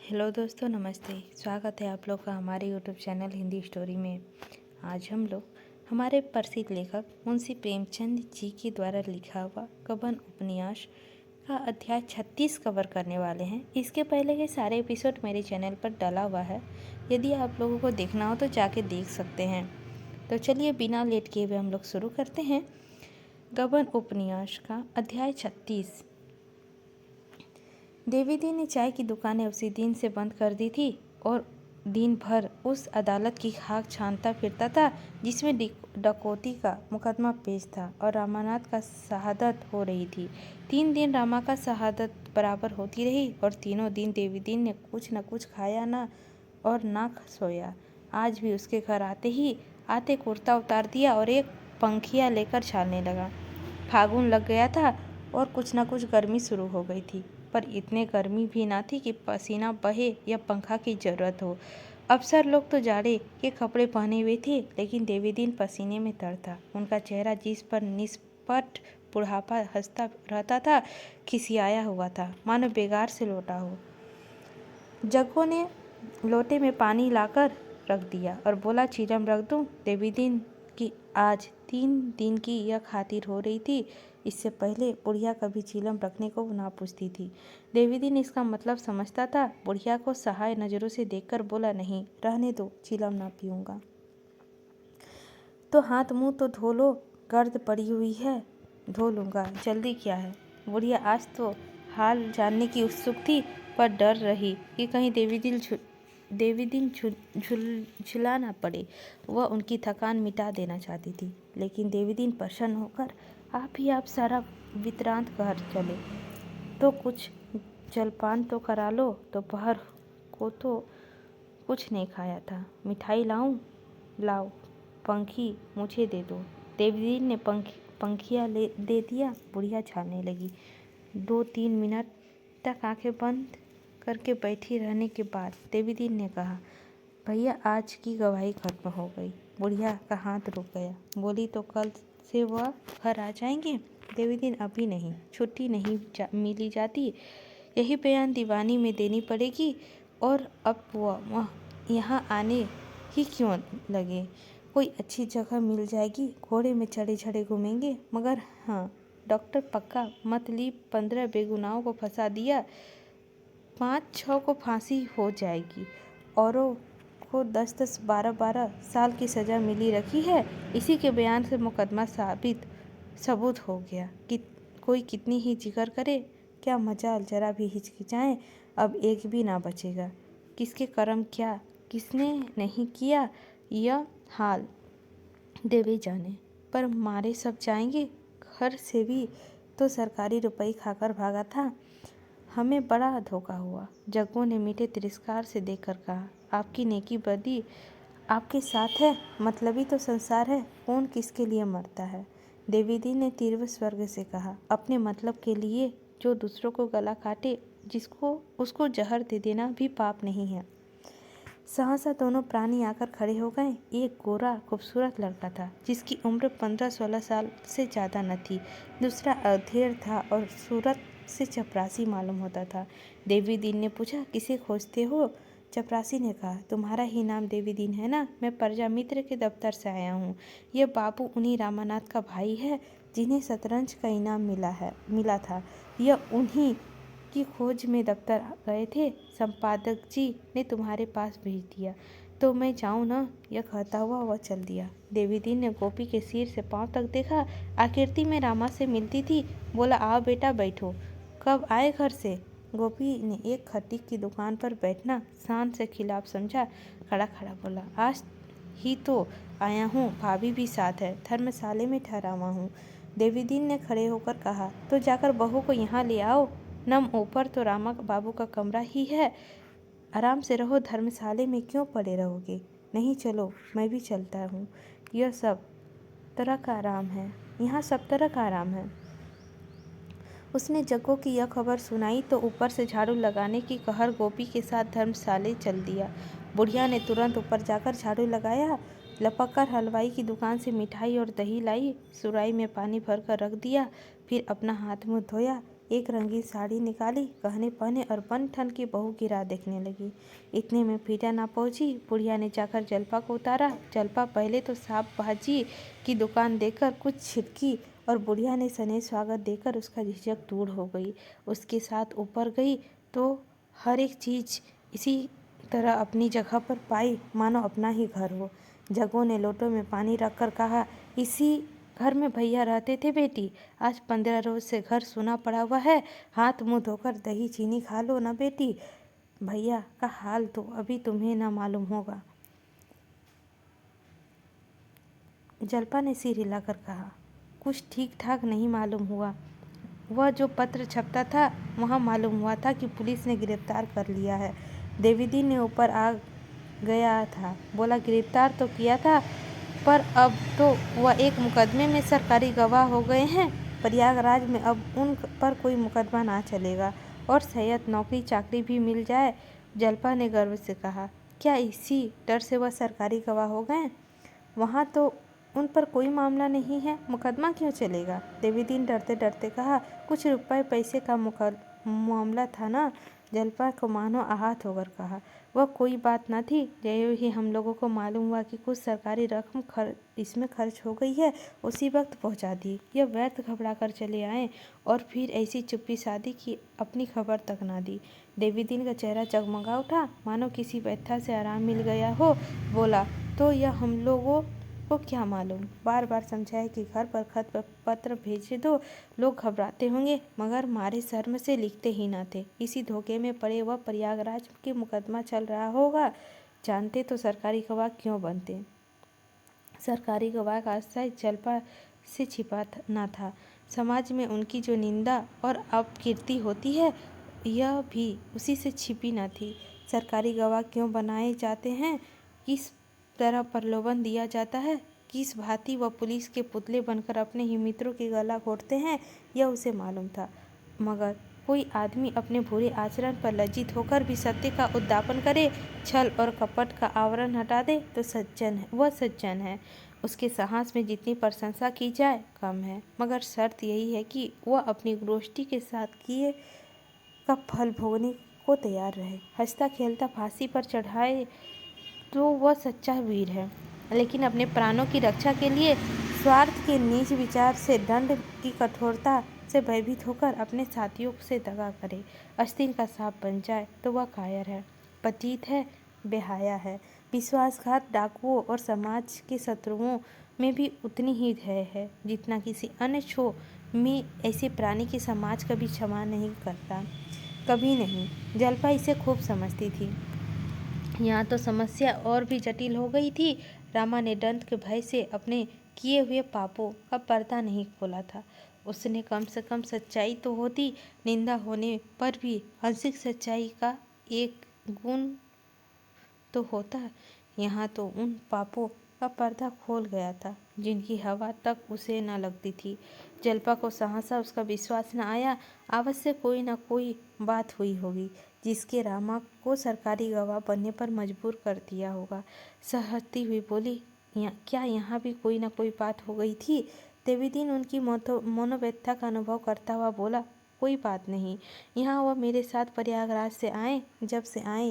Hello दोस्तों, नमस्ते। स्वागत है आप लोग का हमारे यूट्यूब चैनल हिंदी स्टोरी में। आज हम लोग हमारे प्रसिद्ध लेखक मुंशी प्रेमचंद जी के द्वारा लिखा हुआ कवन उपन्यास का अध्याय 36 कवर करने वाले हैं। इसके पहले के सारे एपिसोड मेरे चैनल पर डाला हुआ है, यदि आप लोगों को देखना हो तो जाके देख सकते हैं। तो चलिए बिना लेट किए हुए हम लोग शुरू करते हैं कवन उपन्यास का अध्याय 36। देवी ने चाय की दुकानें उसी दिन से बंद कर दी थी और दिन भर उस अदालत की खाक छानता फिरता था जिसमें डकैती का मुकदमा पेश था और रामानाथ का शहादत हो रही थी। 3 दिन रामा का शहादत बराबर होती रही और तीनों दिन देवी ने कुछ न कुछ खाया ना और ना सोया। आज भी उसके घर आते कुर्ता उतार दिया और एक पंखिया लेकर छालने लगा। फागुन लग गया था और कुछ न कुछ गर्मी शुरू हो गई थी, पर इतने गर्मी भी ना थी कि पसीना बहे या पंखा की जरूरत हो। अफसर लोग तो जाड़े के कपड़े पहने हुए थे, लेकिन देवीदीन पसीने में तर था। उनका चेहरा जिस पर निष्पट बुढ़ापा हंसता रहता था, खिसियाया हुआ था, मानो बेगार से लौटा हो। जग्गू ने लोटे में पानी लाकर रख दिया और बोला, चीलम रख दूं? देवीदीन की आज 3 दिन की यह खातिर हो रही थी। इससे पहले बुढ़िया कभी चीलम रखने को ना पूछती थी। देवीदीन इसका मतलब समझता था। बुढ़िया को सहाय नजरों से देखकर बोला, नहीं रहने दो, चीलम ना पीऊंगा। तो हाथ मुंह तो धो लो, गर्द पड़ी हुई है। धो लूँगा, जल्दी क्या है? बुढ़िया आज तो हाल जानने की उत्सुक थी, पर डर रही कि कहीं देवीदीन झुला ना पड़े। वह उनकी थकान मिटा देना चाहती थी, लेकिन देवीदीन प्रसन्न होकर आप सारा वित्रांत कर चले। तो कुछ जलपान तो करा लो, दोपहर को तो कुछ नहीं खाया था। मिठाई लाऊं? लाओ। पंखी मुझे दे दो। देवीदीन ने पंखिया दे दिया। बुढ़िया छालने लगी। 2-3 मिनट तक आंखें बंद करके बैठी रहने के बाद देवीदीन ने कहा, भैया आज की गवाही खत्म हो गई। बुढ़िया का हाथ रुक गया। बोली, तो कल से वह घर आ जाएंगे? देवीदीन, अभी नहीं, छुट्टी नहीं मिली जाती। यही बयान दीवानी में देनी पड़ेगी। और अब वह यहाँ आने ही क्यों लगे? कोई अच्छी जगह मिल जाएगी, घोड़े में चढ़े चढ़े घूमेंगे। मगर हाँ, डॉक्टर पक्का मत ली, 15 बेगुनाहों को फंसा दिया, 5-6 को फांसी हो जाएगी, औरों को 10-10, 12-12 साल की सज़ा मिली रखी है। इसी के बयान से मुकदमा सबूत हो गया कि कोई कितनी ही जिक्र करे, क्या मजाल जरा भी हिचकिचाएं, अब एक भी ना बचेगा। किसके कर्म क्या, किसने नहीं किया, यह हाल देवी जाने, पर मारे सब जाएंगे। घर से भी तो सरकारी रुपये खाकर भागा था। हमें बड़ा धोखा हुआ। जग्गू ने मीठे तिरस्कार से देखकर कहा, आपकी नेकी बदी आपके साथ है, मतलबी तो संसार है, कौन किसके लिए मरता है? देवीदीन ने तीव्र स्वर से कहा, अपने मतलब के लिए जो दूसरों को गला काटे, उसको जहर दे देना भी पाप नहीं है। सहसा दोनों प्राणी आकर खड़े हो गए। एक गोरा खूबसूरत लड़का था जिसकी उम्र 15-16 साल से ज़्यादा न थी। दूसरा अधेड़ था और सूरत से चपरासी मालूम होता था। देवीदीन ने पूछा, किसे खोजते हो? चपरासी ने कहा, तुम्हारा ही नाम देवीदीन है ना? मैं प्रजा मित्र के दफ्तर से आया हूँ। यह बाबू उन्हीं रामानाथ का भाई है जिन्हें शतरंज का इनाम मिला था। यह उन्हीं की खोज में दफ्तर गए थे। संपादक जी ने तुम्हारे पास भेज दिया, तो मैं जाऊं ना? यह कहता हुआ वह चल दिया। देवीदीन ने गोपी के सिर से पांव तक देखा। आकृति में रामा से मिलती थी। बोला, आओ बेटा बैठो। कब आए घर से? गोपी ने एक खतीक की दुकान पर बैठना शान से खिलाफ समझा। खड़ा खड़ा बोला, आज ही तो आया हूँ, भाभी भी साथ है, धर्मशाले में ठहरा हुआ हूँ। देवीदीन ने खड़े होकर कहा, तो जाकर बहू को यहाँ ले आओ। नम ऊपर तो रामा बाबू का कमरा ही है, आराम से रहो, धर्मशाले में क्यों पड़े रहोगे? नहीं, चलो मैं भी चलता हूँ। यह सब तरह का आराम है, यहाँ सब तरह का आराम है। उसने जग्गू की यह खबर सुनाई तो ऊपर से झाड़ू लगाने की कहर गोपी के साथ धर्मशाले चल दिया। बुढ़िया ने तुरंत ऊपर जाकर झाड़ू लगाया, लपक कर हलवाई की दुकान से मिठाई और दही लाई, सुराई में पानी भरकर रख दिया, फिर अपना हाथ मुँह धोया। एक रंगीन साड़ी निकाली, गहने पहने और बन ठन की बहू की राह देखने लगी। इतने में पीटा ना पहुंची। बुढ़िया ने जाकर जलपा को उतारा। जलपा पहले तो साफ भाजी की दुकान देखकर कुछ छिटकी और बुढ़िया ने स्नेह स्वागत देकर उसका झिझक दूर हो गई। उसके साथ ऊपर गई तो हर एक चीज़ इसी तरह अपनी जगह पर पाई, मानो अपना ही घर हो। जग्गू ने लोटों में पानी रखकर कहा, इसी घर में भैया रहते थे बेटी। आज 15 रोज से घर सूना पड़ा हुआ है। हाथ मुंह धोकर दही चीनी खा लो ना बेटी। भैया का हाल तो अभी तुम्हें ना मालूम होगा। जलपा ने सिर हिलाकर कहा, कुछ ठीक ठाक नहीं मालूम हुआ। वह जो पत्र छपता था वहाँ मालूम हुआ था कि पुलिस ने गिरफ्तार कर लिया है। देवीदी ने ऊपर आ गया था, बोला गिरफ्तार तो किया था पर अब तो वह एक मुकदमे में सरकारी गवाह हो गए हैं। प्रयागराज में अब उन पर कोई मुकदमा ना चलेगा और शायद नौकरी चाकरी भी मिल जाए। जलपा ने गर्व से कहा, क्या इसी डर से वह सरकारी गवाह हो गए? वहाँ तो उन पर कोई मामला नहीं है, मुकदमा क्यों चलेगा? देवीदीन डरते डरते कहा, कुछ रुपए पैसे का मामला था ना। जलपा को मानो आहत होकर कहा, वह कोई बात न थी। जैसे ही हम लोगों को मालूम हुआ कि कुछ सरकारी रकम इसमें खर्च हो गई है, उसी वक्त पहुंचा दी। यह व्यर्थ घबरा कर चले आए और फिर ऐसी चुप्पी साधी कि अपनी खबर तक ना दी। देवीदीन का चेहरा जगमगा उठा, मानो किसी व्यथा से आराम मिल गया हो। बोला, तो यह हम लोगों को क्या मालूम? बार बार समझाया कि घर पर खत पत्र भेज दो। लोग घबराते होंगे मगर मारे शर्म से लिखते ही ना थे। इसी धोखे में पड़े वह प्रयागराज के मुकदमा चल रहा होगा। जानते तो सरकारी गवाह क्यों बनते? सरकारी गवाह का आश्रय जलपा से छिपा ना था। समाज में उनकी जो निंदा और अपकीर्ति होती है, यह भी उसी से छिपी न थी। सरकारी गवाह क्यों बनाए जाते हैं, किस तरह प्रलोभन दिया जाता है, किस भांति वह पुलिस के पुतले बनकर अपने ही मित्रों की गला घोंटते हैं, यह उसे मालूम था। मगर कोई आदमी अपने बुरे आचरण पर लज्जित होकर भी सत्य का उद्यापन करे, छल और कपट का आवरण हटा दे तो वह सज्जन है। उसके साहस में जितनी प्रशंसा की जाए कम है, मगर शर्त यही है कि वह अपनी गोष्ठी के साथ किए का फल भोगने को तैयार रहे। हंसता खेलता फांसी पर चढ़ाए तो वह सच्चा वीर है, लेकिन अपने प्राणों की रक्षा के लिए स्वार्थ के नीच विचार से, दंड की कठोरता से भयभीत होकर अपने साथियों से दगा करे, आस्तीन का सांप बन जाए तो वह कायर है, पतित है, बेहया है। विश्वासघात डाकुओं और समाज के शत्रुओं में भी उतनी ही दया है जितना किसी अन्य क्षोभ में ऐसे प्राणी की समाज कभी क्षमा नहीं करता, कभी नहीं। जलपा इसे खूब समझती थी। यहाँ तो समस्या और भी जटिल हो गई थी। रामा ने दंड के भय से अपने किए हुए पापों का पर्दा नहीं खोला था। उसने कम से कम सच्चाई तो होती, निंदा होने पर भी आंशिक सच्चाई का एक गुण तो होता। यहाँ तो उन पापों का पर्दा खोल गया था जिनकी हवा तक उसे न लगती थी। जलपा को सहसा उसका विश्वास न आया। अवश्य कोई न कोई बात हुई होगी जिसके रामा को सरकारी गवाह बनने पर मजबूर कर दिया होगा। सहजती हुई बोली, क्या यहाँ भी कोई न कोई बात हो गई थी? देवीदीन उनकी मनोव्यथा का अनुभव करता हुआ बोला, कोई बात नहीं। यहाँ वह मेरे साथ प्रयागराज से आए, जब से आए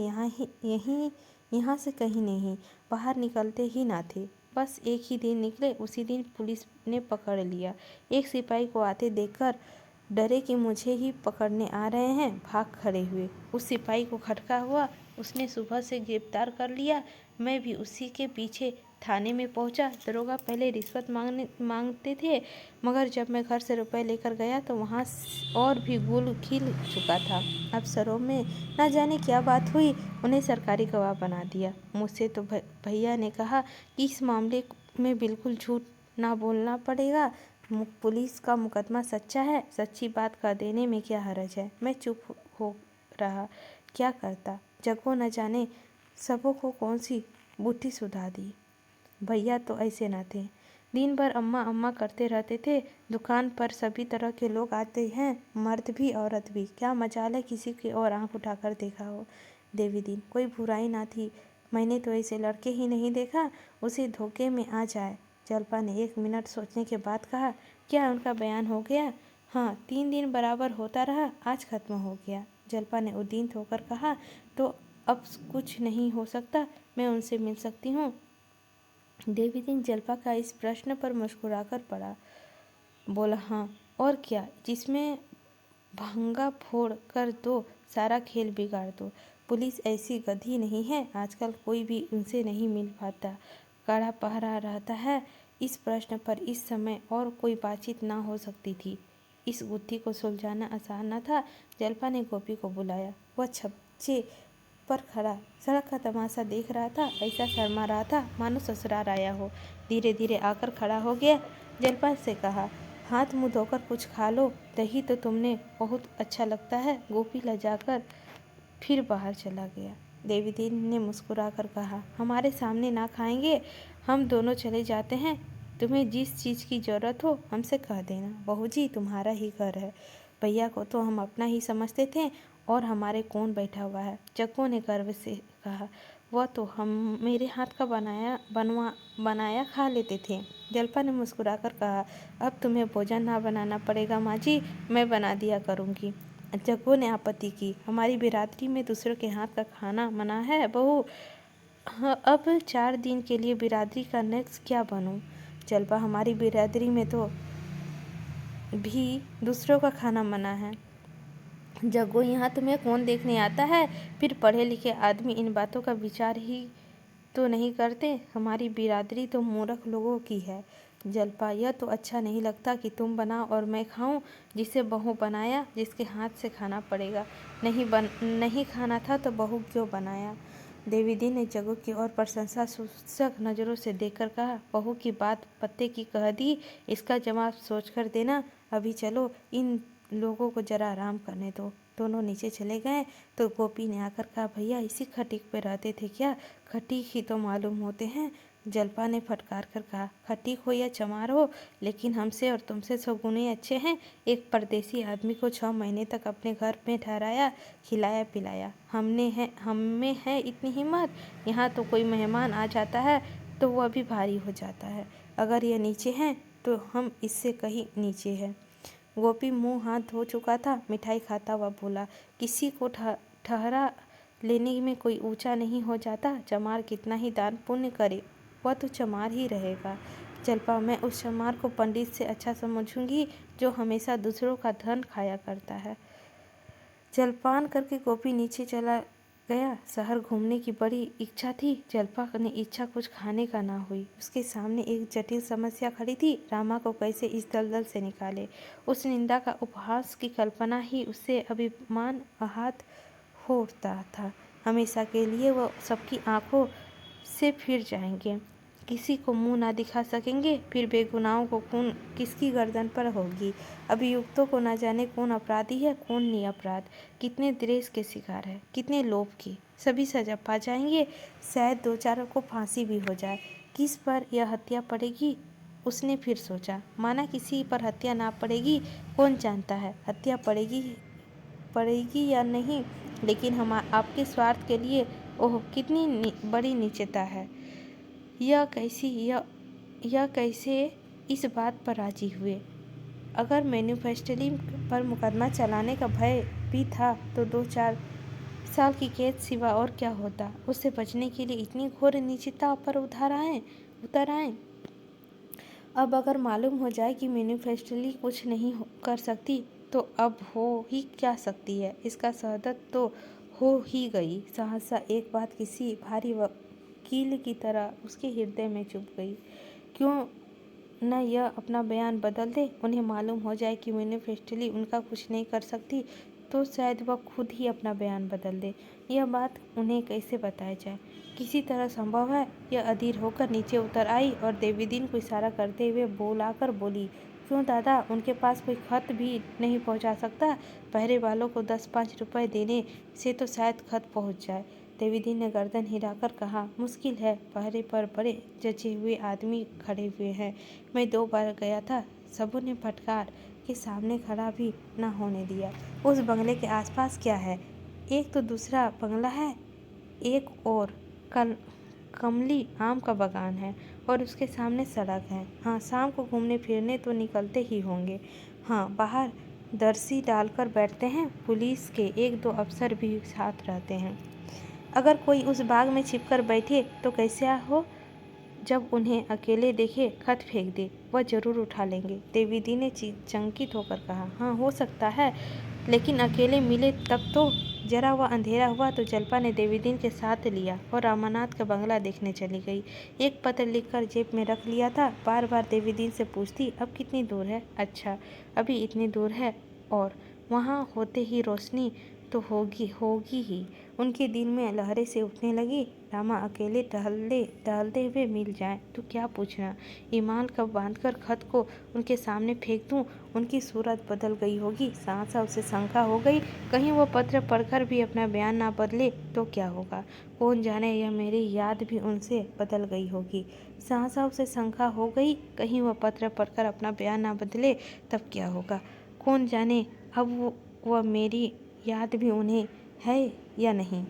यहाँ से कहीं नहीं बाहर निकलते ही ना थे। बस एक ही दिन निकले, उसी दिन पुलिस ने पकड़ लिया। एक सिपाही को आते देखकर डरे कि मुझे ही पकड़ने आ रहे हैं, भाग खड़े हुए। उस सिपाही को खटका हुआ, उसने सुबह से गिरफ्तार कर लिया। मैं भी उसी के पीछे थाने में पहुंचा। दरोगा पहले रिश्वत मांगते थे, मगर जब मैं घर से रुपए लेकर गया तो वहाँ और भी गुल खिल चुका था। अफसरों में न जाने क्या बात हुई, उन्हें सरकारी गवाह बना दिया। मुझसे तो भैया ने कहा कि इस मामले में बिल्कुल झूठ ना बोलना पड़ेगा। पुलिस का मुकदमा सच्चा है, सच्ची बात कह देने में क्या हर्ज है। मैं चुप हो रहा, क्या करता। जग्गू न जाने सबों को कौन सी बुद्धि सुधा दी। भैया तो ऐसे न थे, दिन भर अम्मा अम्मा करते रहते थे। दुकान पर सभी तरह के लोग आते हैं, मर्द भी औरत भी। क्या मजाल है किसी की और आंख उठाकर देखा हो। देवीदीन, कोई बुराई ना थी, मैंने तो ऐसे लड़के ही नहीं देखा उसे धोखे में आ जाए। जलपा ने 1 मिनट सोचने के बाद कहा, क्या उनका बयान हो गया? हाँ, 3 दिन बराबर होता रहा, आज खत्म हो गया। जल्पा ने उद्विग्न होकर कहा। तो अब कुछ नहीं हो सकता, मैं उनसे मिल सकती हूँ? देवीदीन जल्पा का इस प्रश्न पर मुस्कुराकर पड़ा। बोला, हाँ और क्या, जिसमें भंगा फोड़ कर दो, सारा खेल बिगाड़ दो। पुलिस ऐसी गधी नहीं है, आजकल कोई भी उनसे नहीं मिल पाता, कड़ा पहरा रहता है। इस प्रश्न पर इस समय और कोई बातचीत ना हो सकती थी। इस गुत्थी को सुलझाना आसान न था। जल्पा ने गोपी को बुलाया। वह छज्जे पर खड़ा सड़क का तमाशा देख रहा था। ऐसा शर्मा रहा था मानो ससुराल आया हो। धीरे धीरे आकर खड़ा हो गया। जल्पा से कहा, हाथ मुँह धोकर कुछ खा लो, दही तो तुमने बहुत अच्छा लगता है। गोपी लजाकर फिर बाहर चला गया। देवीदीन ने मुस्कुराकर कहा, हमारे सामने ना खाएंगे, हम दोनों चले जाते हैं। तुम्हें जिस चीज़ की ज़रूरत हो हमसे कह देना। बहू जी, तुम्हारा ही घर है। भैया को तो हम अपना ही समझते थे, और हमारे कौन बैठा हुआ है। जग्गू ने गर्व से कहा, वह तो हम मेरे हाथ का बनाया खा लेते थे। जल्पा ने मुस्कुराकर कहा, अब तुम्हें भोजन ना बनाना पड़ेगा माँ जी, मैं बना दिया करूँगी। जग्गू ने आपत्ति की, हमारी बिरादरी में दूसरों के हाथ का खाना मना है बहू। हाँ, अब 4 दिन के लिए बिरादरी का नेक्स्ट क्या बनूं? जल्पा, हमारी बिरादरी में तो भी दूसरों का खाना मना है। जग्गू, यहाँ तुम्हें कौन देखने आता है? फिर पढ़े लिखे आदमी इन बातों का विचार ही तो नहीं करते। हमारी बिरादरी तो मूर्ख लोगों की है। जल्पा, यह तो अच्छा नहीं लगता कि तुम बनाओ और मैं खाऊं। जिसे बहू बनाया, जिसके हाथ से खाना पड़ेगा। नहीं खाना था तो बहू क्यों बनाया? देवीदीन ने जग्गू की ओर प्रशंसा सूचक नज़रों से देखकर कहा, बहू की बात पत्ते की कह दी, इसका जवाब सोचकर देना। अभी चलो, इन लोगों को जरा आराम करने दो। दोनों नीचे चले गए तो गोपी ने आकर कहा, भैया इसी खटीक पे रहते थे क्या? खटीक ही तो मालूम होते हैं। जल्पा ने फटकार कर कहा, खटीक हो या चमार हो, लेकिन हमसे और तुमसे 100 गुने अच्छे हैं। एक परदेसी आदमी को 6 महीने तक अपने घर में ठहराया, खिलाया पिलाया। हमें है इतनी हिम्मत? यहाँ तो कोई मेहमान आ जाता है तो वह भी भारी हो जाता है। अगर यह नीचे हैं तो हम इससे कहीं नीचे हैं। गोपी मुंह हाथ धो चुका था, मिठाई खाता हुआ बोला, किसी को ठहरा लेने में कोई ऊंचा नहीं हो जाता। चमार कितना ही दान पुण्य करे, वह तो चमार ही रहेगा। जल्पा, मैं उस चमार को पंडित से अच्छा समझूंगी जो हमेशा दूसरों का धन खाया करता है। जलपान करके गोपी नीचे चला गया। शहर घूमने की बड़ी इच्छा थी। जल्पा ने इच्छा कुछ खाने का ना हुई। उसके सामने एक जटिल समस्या खड़ी थी, रामा को कैसे इस दलदल से निकाले। उस निंदा का उपहास की कल्पना ही उससे अभिमान आहत हो उठता था। हमेशा के लिए वह सबकी आंखों से फिर जाएंगे, किसी को मुंह ना दिखा सकेंगे। फिर बेगुनाहों को खून किसकी गर्दन पर होगी। अभियुक्तों को न जाने कौन अपराधी है, कौन निरपराध, कितने द्वेष के शिकार है, कितने लोभ की। सभी सजा पा जाएंगे, शायद 2-4 को फांसी भी हो जाए। किस पर यह हत्या पड़ेगी? उसने फिर सोचा, माना किसी पर हत्या ना पड़ेगी, कौन जानता है हत्या पड़ेगी या नहीं। लेकिन हम आपके स्वार्थ के लिए, ओह कितनी बड़ी नीचता है। यह कैसे इस बात पर राजी हुए? अगर मैन्युफैक्चरिंग पर मुकदमा चलाने का भय भी था तो 2-4 साल की कैद सिवा और क्या होता। उससे बचने के लिए इतनी घोर नीचता पर उतर आए। अब अगर मालूम हो जाए कि मैन्युफैक्चरिंग कुछ नहीं कर सकती तो अब हो ही क्या सकती है। इसका शहादत तो हो ही गई। सहसा एक बात किसी भारी वकील की तरह उसके हृदय में चुभ गई। क्यों न यह अपना बयान बदल दे। उन्हें मालूम हो जाए कि मैन्युफैक्चरिंग उनका कुछ नहीं कर सकती तो शायद वह खुद ही अपना बयान बदल दे। यह बात उन्हें कैसे बताया जाए? किसी तरह संभव है। यह अधीर होकर नीचे उतर आई और देवीदीन को इशारा करते हुए बुलाकर बोली, क्यों दादा, उनके पास कोई खत भी नहीं पहुंचा सकता? पहरे वालों को 10-5 रुपए देने से तो शायद खत पहुंच जाए। देवीदीन ने गर्दन हिलाकर कहा, मुश्किल है, पहरे पर बड़े जचे हुए आदमी खड़े हुए हैं। मैं 2 बार गया था, सबों ने फटकार के सामने खड़ा भी न होने दिया। उस बंगले के आसपास क्या है? एक तो दूसरा बंगला है, एक और कमली आम का बागान है और उसके सामने सड़क है। हाँ, शाम को घूमने फिरने तो निकलते ही होंगे। हाँ, बाहर दर्शी डालकर बैठते हैं, पुलिस के 1-2 अफसर भी साथ रहते हैं। अगर कोई उस बाग में छिपकर बैठे तो कैसे हो? जब उन्हें अकेले देखे खत फेंक दे, वह जरूर उठा लेंगे। देवीदी ने चंकित होकर कहा। हाँ, हो सकता है, लेकिन अकेले मिले तब तो। जरा वह अंधेरा हुआ तो जल्पा ने देवीदीन के साथ लिया और रामानाथ का बंगला देखने चली गई। एक पत्र लिखकर जेब में रख लिया था। बार बार देवीदीन से पूछती, अब कितनी दूर है? अच्छा, अभी इतनी दूर है, और वहाँ होते ही रोशनी तो होगी ही। उनके दिल में लहरें से उठने लगी। रामा अकेले टहलते हुए मिल जाए तो क्या पूछना। ईमान का बांधकर खत को उनके सामने फेंक दूं, उनकी सूरत बदल गई होगी। सहसा उसे शंका हो गई, कहीं वो पत्र पढ़कर भी अपना बयान ना बदले तो क्या होगा। कौन जाने, यह मेरी याद भी उनसे बदल गई होगी। सहसा उसे शंका हो गई, कहीं वह पत्र पढ़कर अपना बयान ना बदले तब क्या होगा। कौन जाने अब वह मेरी याद भी उन्हें है या नहीं।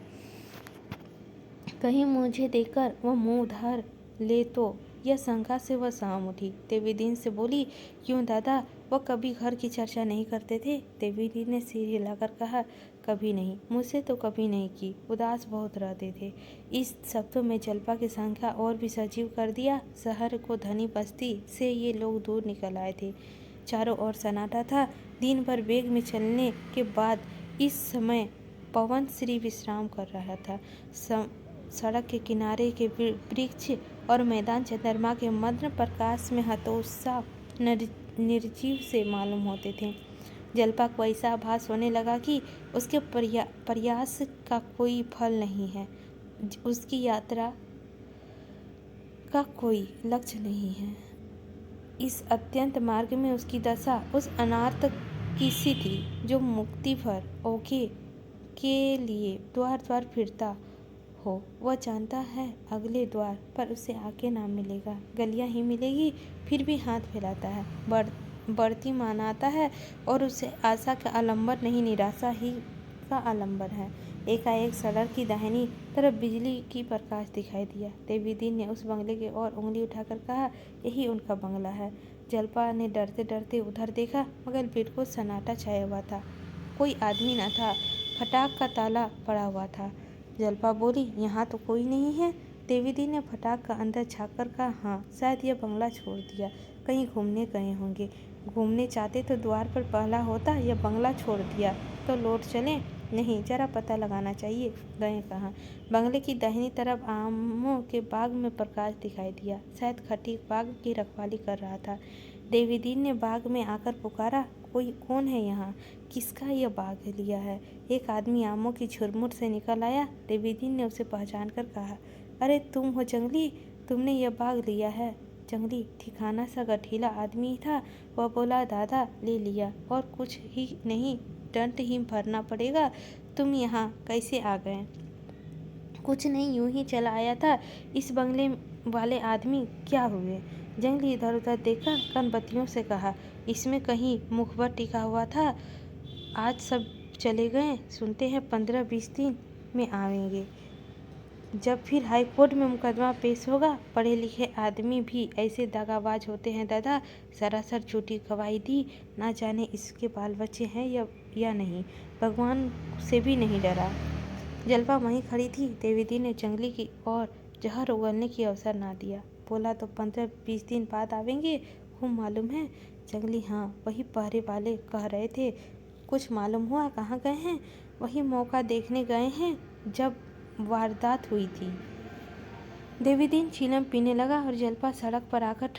कहीं मुझे देखकर वह मुंह धर ले तो। यह शंका से वह सहम उठी। देवीदीन से बोली, क्यों दादा, वह कभी घर की चर्चा नहीं करते थे? देवीदीन ने सिर हिलाकर कहा, कभी नहीं, मुझसे तो कभी नहीं की। उदास बहुत रहते थे। इस शब्दों में जल्पा की संख्या और भी सजीव कर दिया। शहर को धनी बस्ती से ये लोग दूर निकल आए थे। चारों ओर सन्नाटा था। दिन भर वेग में चलने के बाद इस समय पवन श्री विश्राम कर रहा था। सड़क के किनारे के वृक्ष और मैदान चंद्रमा के मध्य प्रकाश में हतोत्साह निर्जीव से मालूम होते थे। जल्पा को ऐसा आभास होने लगा कि उसके प्रयास का कोई फल नहीं है, उसकी यात्रा का कोई लक्ष्य नहीं है। इस अत्यंत मार्ग में उसकी दशा उस अनाथ की सी थी जो मुक्ति भर ओके के लिए द्वार द्वार फिरता हो। वह जानता है अगले द्वार पर उसे आके ना मिलेगा, गलियां ही मिलेगी, फिर भी हाथ फैलाता है, बढ़ती मानाता है, और उसे आशा का आलंबन नहीं, निराशा ही का आलंबन है। एकाएक सड़क की दाहिनी तरफ बिजली की प्रकाश दिखाई दिया। देवीदीन ने उस बंगले की ओर उंगली उठाकर कहा, यही उनका बंगला है। जल्पा ने डरते डरते उधर देखा, मगर बिल्कुल सन्नाटा छाया हुआ था, कोई आदमी न था। फटाक का ताला पड़ा हुआ था। जल्पा बोली, यहाँ तो कोई नहीं है। देवीदीन ने फटाक का अंदर झाँक कर कहा, हाँ, शायद यह बंगला छोड़ दिया, कहीं घूमने गए होंगे। घूमने चाहते तो द्वार पर पहला होता, यह बंगला छोड़ दिया तो लौट चलें? नहीं, जरा पता लगाना चाहिए। गए कहाँ? बंगले की दाहिनी तरफ आमों के बाग में प्रकाश दिखाई दिया। शायद खटीक बाग की रखवाली कर रहा था। देवीदीन ने बाग में आकर पुकारा, कोई कौन है यहाँ? किसका यह बाग लिया है? एक आदमी आमों की झुरमुट से निकल आया। देवीदीन ने उसे पहचान कर कहा, अरे तुम हो जंगली, तुमने यह बाग लिया है? जंगली ठिकाना सा गठीला आदमी था। वह बोला, दादा ले लिया, और कुछ ही नहीं, दंड ही भरना पड़ेगा। तुम यहाँ कैसे आ गए? कुछ नहीं, यूं ही चला आया था। इस बंगले वाले आदमी क्या हुए? जंगली इधर उधर देखकर कनबत्तियों से कहा, इसमें कहीं मुखबर टिका हुआ था। आज सब चले गए, सुनते हैं 15-20 दिन में आवेंगे, जब फिर हाई कोर्ट में मुकदमा पेश होगा। पढ़े लिखे आदमी भी ऐसे दगाबाज होते हैं दादा। सरासर झूठी गवाही दी, ना जाने इसके बाल बच्चे हैं या नहीं, भगवान से भी नहीं डरा। जल्पा वहीं खड़ी थी। देवीदीन ने जंगली की ओर जहर उगलने की अवसर ना दिया। बोला, तो 15-20 दिन बाद आवेंगे, खूब मालूम है? जंगली, हाँ, वही पहरे वाले कह रहे थे। कुछ मालूम हुआ कहाँ गए हैं? वही मौका देखने गए हैं जब वारदात हुई थी। देवीदीन चीलम पीने लगा और जल्पा सड़क पर आकर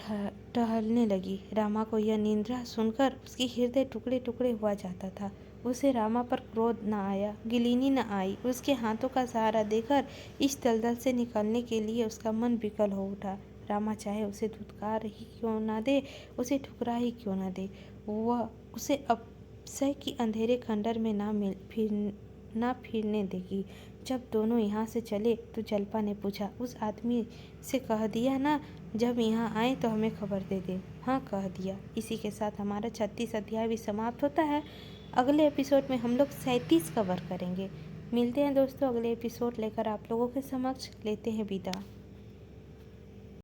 टहलने लगी। रामा को यह निंद्रा सुनकर उसकी हृदय टुकड़े टुकड़े हुआ जाता था। उसे रामा पर क्रोध न आया, गिलीनी न आई। उसके हाथों का सहारा देकर इस दलदल से निकलने के लिए उसका मन विकल हो उठा। रामा चाहे उसे धुतकार ही क्यों न दे, उसे ठुकरा ही क्यों न दे, वह उसे अपसय की अंधेरे खंडर में ना फिरने देगी। जब दोनों यहाँ से चले तो जल्पा ने पूछा, उस आदमी से कह दिया ना, जब यहाँ आए तो हमें खबर दे दे? हाँ, कह दिया। इसी के साथ हमारा 36 अध्याय भी समाप्त होता है। अगले एपिसोड में हम लोग 37 कवर करेंगे। मिलते हैं दोस्तों अगले एपिसोड लेकर आप लोगों के समक्ष। लेते हैं विदा।